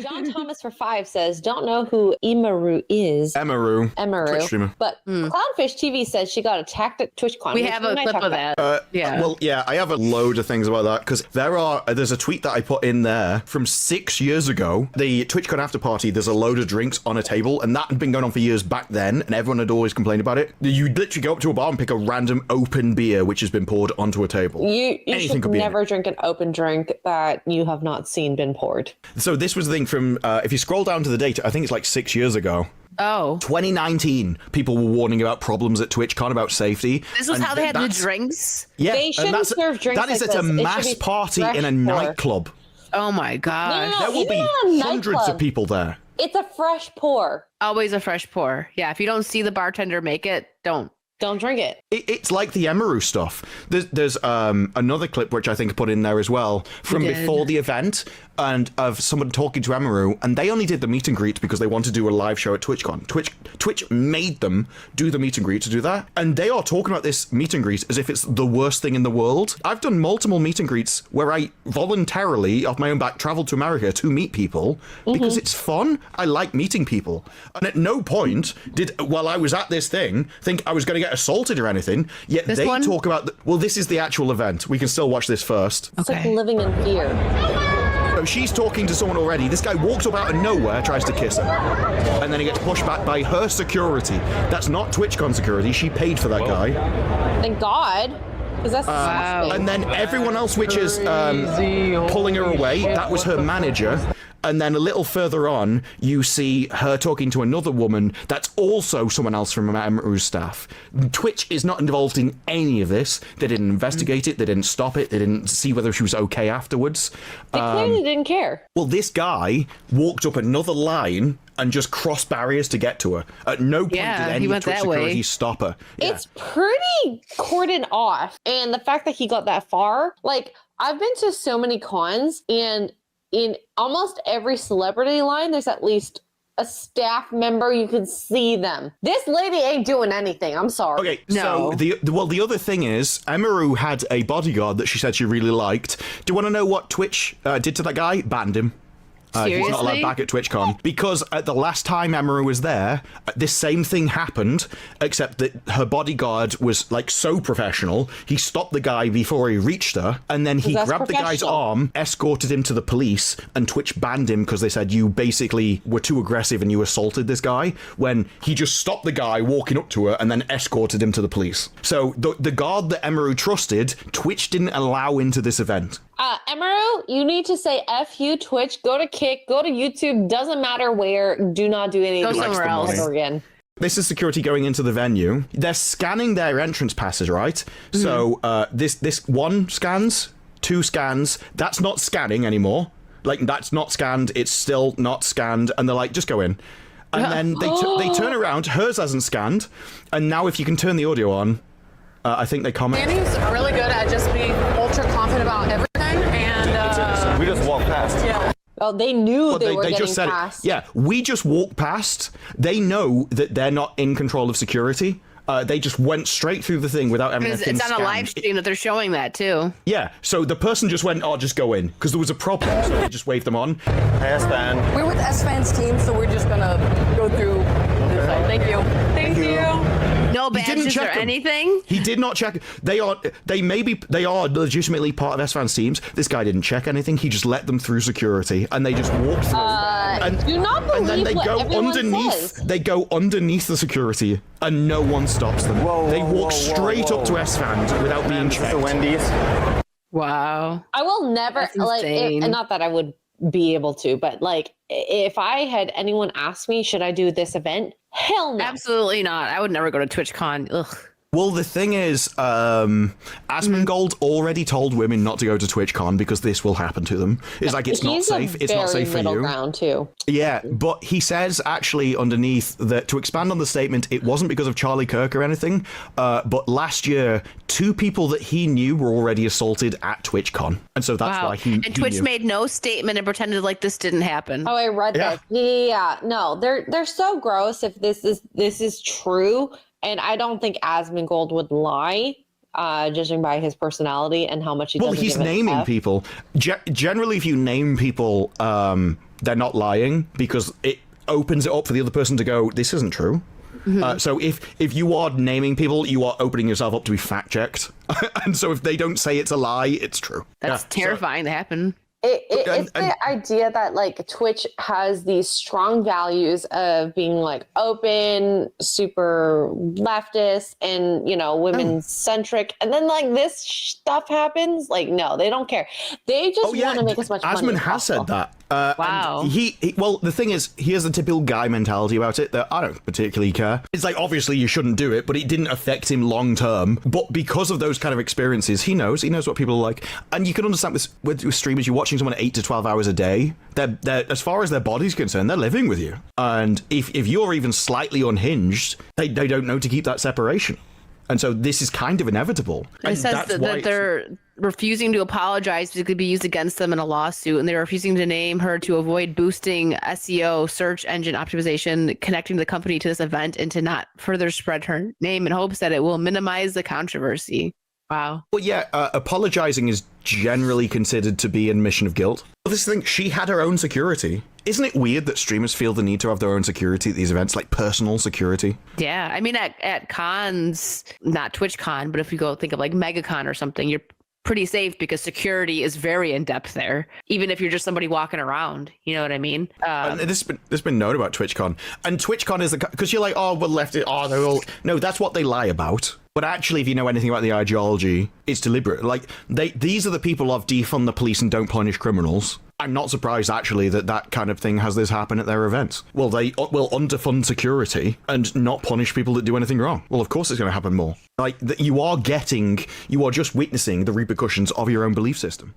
John Thomas for 5 says, don't know who Emiru is. Emiru. Twitch streamer. But Clownfish TV says she got attacked at TwitchCon. We have a clip of that. Yeah. Well, yeah, I have a load of things about that because there's a tweet that I put in there from 6 years ago. The TwitchCon after party, there's a load of drinks on a table, and that had been going on for years back then, and everyone had always complained about it. You literally go up to a bar and pick a random open beer which has been poured onto a table. You should never drink an open drink that you have not seen been poured. So this was the thing from, if you scroll down to the data, I think it's like 6 years ago. Oh. 2019, people were warning about problems at TwitchCon about safety. This was how they had the drinks? Yeah. They shouldn't serve drinks That is like at a this. mass party in a nightclub. Oh my god. No, there will be hundreds of people there. It's a fresh pour. Always a fresh pour. Yeah, if you don't see the bartender make it, don't drink it. It's like the Emiru stuff. There's another clip which I think I put in there as well from before the event, and of someone talking to Emiru, and they only did the meet and greet because they wanted to do a live show at TwitchCon. Twitch made them do the meet and greet to do that, and they are talking about this meet and greet as if it's the worst thing in the world. I've done multiple meet and greets where I voluntarily, off my own back, traveled to America to meet people because it's fun. I like meeting people, and at no point did, while I was at this thing, think I was going to get assaulted or anything. Yet they talk about well, this is the actual event. We can still watch this first. It's like living in fear. So she's talking to someone already. This guy walks up out of nowhere, tries to kiss her, and then he gets pushed back by her security. That's not TwitchCon security. She paid for that guy. Thank God. Because that's and then everyone else, which is pulling her away, that was her manager. And then a little further on, you see her talking to another woman that's also someone else from Emiru's staff. Twitch is not involved in any of this. They didn't investigate it. They didn't stop it. They didn't see whether she was okay afterwards. They clearly didn't care. Well, this guy walked up another line and just crossed barriers to get to her. At no point did any Twitch security stop her. Yeah. It's pretty cordoned off. And the fact that he got that far, like, I've been to so many cons, and in almost every celebrity line, there's at least a staff member. You can see them. This lady ain't doing anything. I'm sorry. Okay, so the other thing is, Emiru had a bodyguard that she said she really liked. Do you want to know what Twitch did to that guy? Banned him. He's not allowed back at TwitchCon because at the last time Emiru was there, this same thing happened, except that her bodyguard was like so professional. He stopped the guy before he reached her, and then he grabbed the guy's arm, escorted him to the police, and Twitch banned him because they said you basically were too aggressive and you assaulted this guy, when he just stopped the guy walking up to her and then escorted him to the police. So the guard that Emiru trusted, Twitch didn't allow into this event. Emiru, you need to say F you, Twitch, go to Kick, go to YouTube, doesn't matter where, do not do anything. Go somewhere else. Ever again. This is security going into the venue. They're scanning their entrance passes, right? So this one scans, 2 scans, that's not scanning anymore. Like, that's not scanned, it's still not scanned, and they're like, just go in. And then they turn around, hers hasn't scanned, and now if you can turn the audio on, I think they comment. Danny's really good at just being ultra confident about everything, and we just walked past. Yeah. Oh, they knew they were getting just said past. Yeah, we just walked past. They know that they're not in control of security. They just went straight through the thing without anything. It's on a live stream that they're showing that too. Yeah, so the person just went, "Oh, just go in," because there was a problem, so they just waved them on. Hey, S-Fan. We're with S-Fan's team, so we're just gonna go through this side. Thank you. Thank you. No badges or anything? He did not check. They are legitimately part of S-Fan's teams. This guy didn't check anything. He just let them through security, and they just walked through. Do not believe and then they what go everyone underneath. says. They go underneath the security, and no one stops them. They walk straight up to S-Fans without being checked. The Wendy's. Wow. I will never, That's like, insane. and not that I would be able to, but like, if I had anyone ask me, should I do this event? Hell no. Absolutely not. I would never go to TwitchCon. Ugh. Well, the thing is, Asmongold already told women not to go to TwitchCon because this will happen to them. It's like, it's not safe. It's not safe for you. Ground too. Yeah, but he says actually underneath that, to expand on the statement, it wasn't because of Charlie Kirk or anything, but last year, 2 people that he knew were already assaulted at TwitchCon. And so that's why he Twitch knew. made no statement and pretended like this didn't happen. Oh, I read that. Yeah, no, they're so gross if this is true. And I don't think Asmongold would lie, judging by his personality and how much he doesn't give he's an naming F. people. Generally, if you name people they're not lying because it opens it up for the other person to go, this isn't true. So if you are naming people, you are opening yourself up to be fact checked. And so if they don't say it's a lie, it's true. That's terrifying to happen. It's the idea that like Twitch has these strong values of being like open, super leftist, and women centric, and then like this stuff happens. Like no, they don't care. They just want to make as much money. Asmund has said that. Wow. And well, the thing is, he has the typical guy mentality about it that I don't particularly care. It's like, obviously you shouldn't do it, but it didn't affect him long term. But because of those kind of experiences, he knows what people are like. And you can understand this with streamers. You're watching someone 8 to 12 hours a day. They're as far as their body's concerned, they're living with you. And if you're even slightly unhinged, they don't know to keep that separation. And so this is kind of inevitable. It says that they're refusing to apologize because it could be used against them in a lawsuit, and they're refusing to name her to avoid boosting SEO, search engine optimization, connecting the company to this event, and to not further spread her name in hopes that it will minimize the controversy. Wow. Well, yeah, apologizing is generally considered to be an admission of guilt. Well, this thing, she had her own security. Isn't it weird that streamers feel the need to have their own security at these events, like personal security? Yeah, I mean, at cons, not Twitchcon, but if you go think of like MegaCon or something, you're pretty safe because security is very in depth there, even if you're just somebody walking around. You know what I mean? And this has been known about TwitchCon, and TwitchCon is because you're like, oh, well, left it. Oh, they're all no. That's what they lie about. But actually, if you know anything about the ideology, it's deliberate. Like these are the people of defund the police and don't punish criminals. I'm not surprised, actually, that kind of thing has this happen at their events. Well, they will underfund security and not punish people that do anything wrong. Well, of course it's going to happen more. Like, you are just witnessing the repercussions of your own belief system.